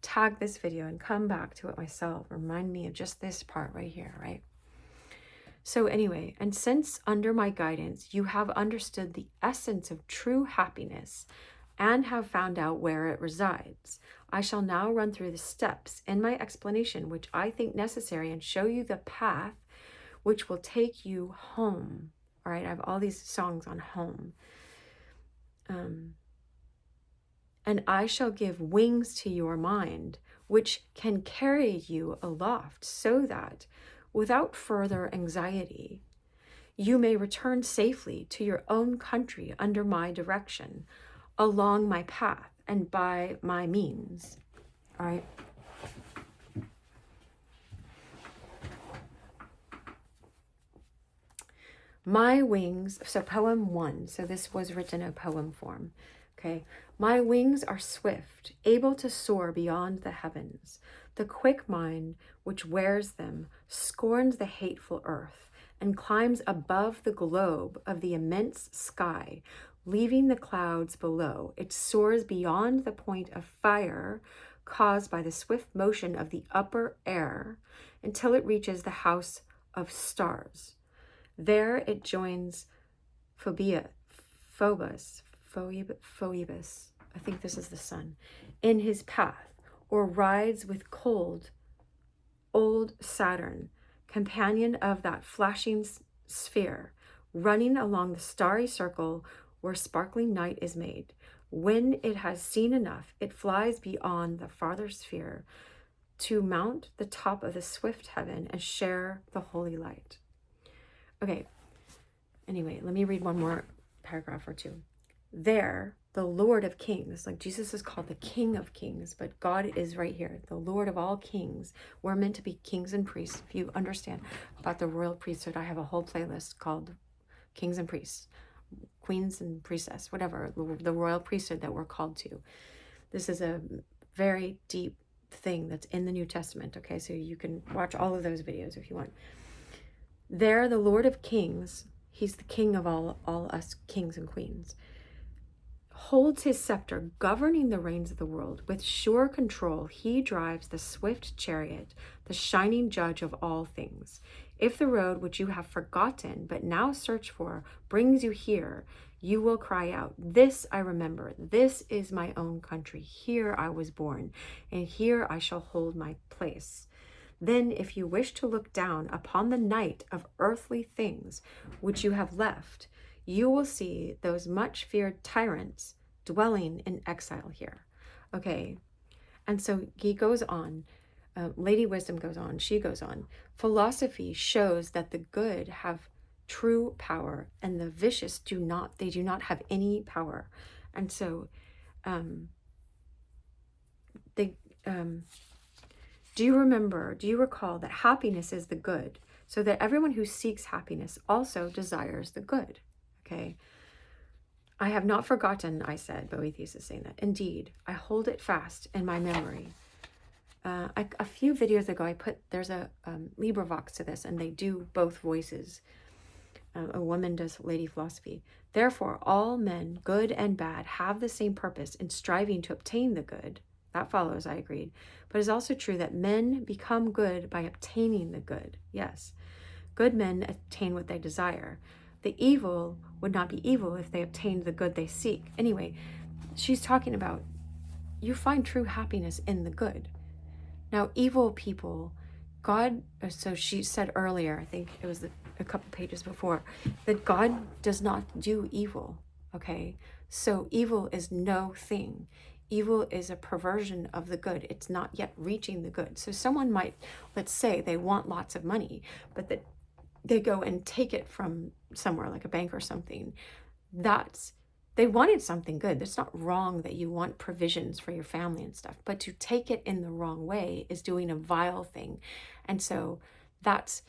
tag this video and come back to it myself. Remind me of just this part right here, right? So anyway, and since under my guidance you have understood the essence of true happiness and have found out where it resides, I shall now run through the steps in my explanation which I think necessary and show you the path which will take you home. All right, I have all these songs on home. And I shall give wings to your mind, which can carry you aloft, so that, without further anxiety, you may return safely to your own country under my direction, along my path, and by my means. All right. My wings, so poem 1, so this was written in poem form. Okay. My wings are swift, able to soar beyond the heavens. The quick mind which wears them scorns the hateful earth and climbs above the globe of the immense sky, leaving the clouds below. It soars beyond the point of fire caused by the swift motion of the upper air until it reaches the house of stars. There it joins Phoebus, I think this is the sun, in his path, or rides with cold, old Saturn, companion of that flashing sphere, running along the starry circle where sparkling night is made. When it has seen enough, it flies beyond the farther sphere to mount the top of the swift heaven and share the holy light. Okay, anyway, let me read one more paragraph or two. There, the Lord of Kings, like Jesus is called the King of Kings, but God is right here, the Lord of all kings. We're meant to be kings and priests. If you understand about the royal priesthood, I have a whole playlist called Kings and Priests, Queens and Priestess, whatever, the royal priesthood that we're called to. This is a very deep thing that's in the New Testament, okay? So you can watch all of those videos if you want. There, the Lord of Kings, he's the king of all us kings and queens, holds his scepter, governing the reins of the world. With sure control, he drives the swift chariot, the shining judge of all things. If the road which you have forgotten, but now search for, brings you here, you will cry out, this I remember, this is my own country, here I was born, and here I shall hold my place. Then, if you wish to look down upon the night of earthly things which you have left, you will see those much feared tyrants dwelling in exile here. Okay, and so he goes on, Lady Wisdom goes on, she goes on. Philosophy shows that the good have true power and the vicious do not have any power. And so do you recall that happiness is the good, so that everyone who seeks happiness also desires the good? Okay. I have not forgotten, I said, Boethius is saying that. Indeed, I hold it fast in my memory. A few videos ago, there's a LibriVox to this, and they do both voices. A woman does Lady Philosophy. Therefore, all men, good and bad, have the same purpose in striving to obtain the good. That follows, I agreed. But it's also true that men become good by obtaining the good. Yes, good men attain what they desire. The evil would not be evil if they obtained the good they seek. Anyway, she's talking about you find true happiness in the good. Now, evil people, God, so she said earlier, I think it was a couple pages before, that God does not do evil, okay? So evil is no thing. Evil is a perversion of the good. It's not yet reaching the good. So someone might, let's say they want lots of money, but that they go and take it from somewhere like a bank or something. They wanted something good. It's not wrong that you want provisions for your family and stuff, but to take it in the wrong way is doing a vile thing. And so that's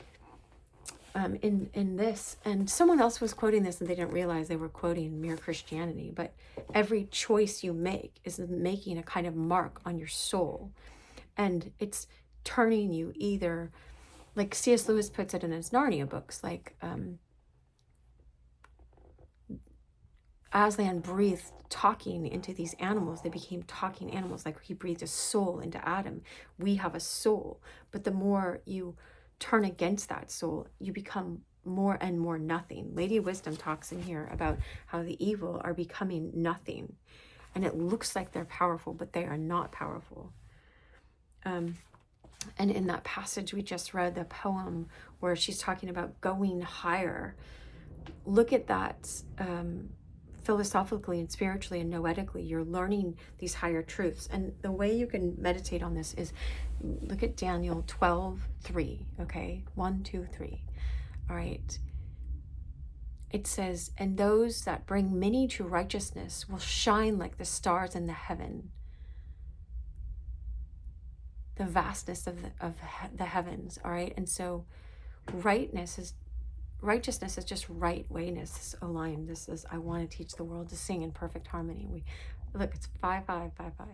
in this, and someone else was quoting this and they didn't realize they were quoting Mere Christianity, but every choice you make is making a kind of mark on your soul, and it's turning you either, like C.S. Lewis puts it in his Narnia books, like Aslan breathed talking into these animals. They became talking animals, like he breathed a soul into Adam. We have a soul, but the more you turn against that soul, you become more and more nothing. Lady Wisdom talks in here about how the evil are becoming nothing, and it looks like they're powerful, but they are not powerful. And in that passage we just read, the poem where she's talking about going higher, look at that. Philosophically and spiritually and noetically, you're learning these higher truths. And the way you can meditate on this is look at Daniel 12:3. Okay, 1, 2, 3. All right. It says, and those that bring many to righteousness will shine like the stars in the heaven. The vastness of the heavens. All right. And so righteousness is just right wayness, aligned. This is, I want to teach the world to sing in perfect harmony. We look, it's 5, 5, 5, 5.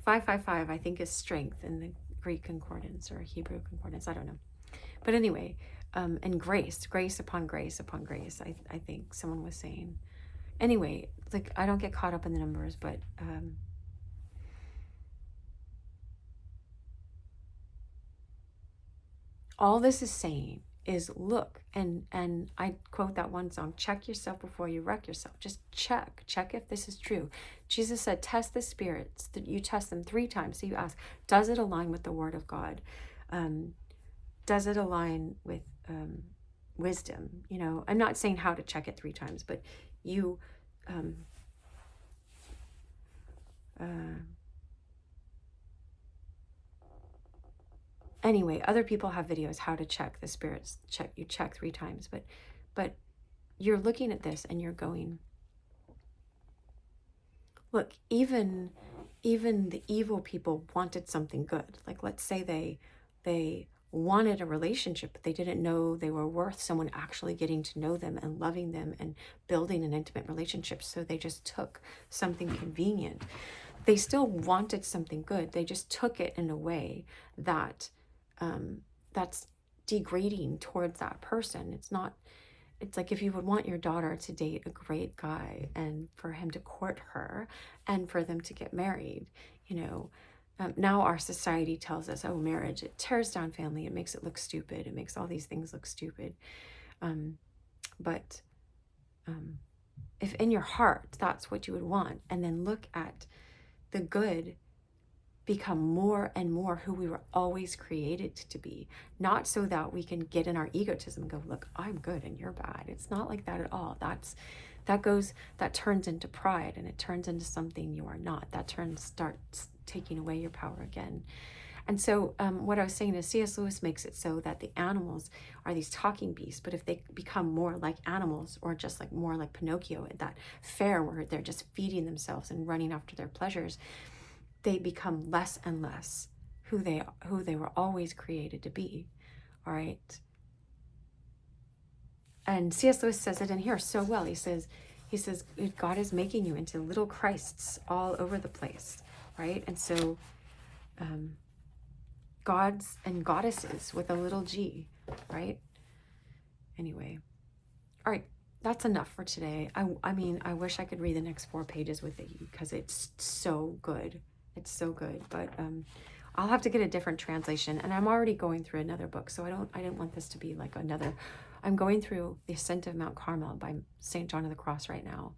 5, 5, 5, I think, is strength in the Greek concordance or Hebrew concordance. I don't know. But anyway, and grace upon grace upon grace, I think someone was saying. Anyway, like, I don't get caught up in the numbers, but all this is saying is look, and I quote that one song, check yourself before you wreck yourself. Just check if this is true. Jesus said, test the spirits, that you test them 3 times. So you ask, does it align with the word of God? Does it align with wisdom? You know, I'm not saying how to check it 3 times, but you anyway, other people have videos how to check the spirits. You check 3 times, but you're looking at this and you're going, look, even the evil people wanted something good. Like, let's say they wanted a relationship, but they didn't know they were worth someone actually getting to know them and loving them and building an intimate relationship. So they just took something convenient. They still wanted something good. They just took it in a way that that's degrading towards that person. It's like if you would want your daughter to date a great guy and for him to court her and for them to get married, you know, now our society tells us, oh, marriage, it tears down family, it makes it look stupid, it makes all these things look stupid. But if in your heart that's what you would want, and then look at the good become more and more who we were always created to be, not so that we can get in our egotism and go, look, I'm good and you're bad. It's not like that at all. That turns into pride, and it turns into something you are not. That starts taking away your power again. And so what I was saying is C.S. Lewis makes it so that the animals are these talking beasts, but if they become more like animals, or just like more like Pinocchio at that fair where they're just feeding themselves and running after their pleasures, they become less and less who they were always created to be. All right. And C.S. Lewis says it in here so well. He says God is making you into little Christs all over the place, right? And so gods and goddesses with a little g, right? Anyway, all right, that's enough for today. I mean, I wish I could read the next 4 pages with you because it's so good. It's so good, but I'll have to get a different translation, and I'm already going through another book, so I didn't want this to be like another. I'm going through The Ascent of Mount Carmel by St. John of the Cross right now,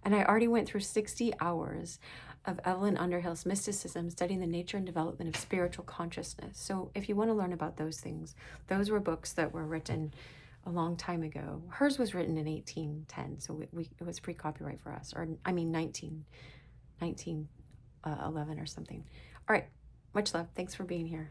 and I already went through 60 hours of Evelyn Underhill's mysticism, studying the nature and development of spiritual consciousness. So if you want to learn about those things, those were books that were written a long time ago. Hers was written in 1810, so it was pre-copyright for us, or I mean 1911 or something. All right, much love. Thanks for being here.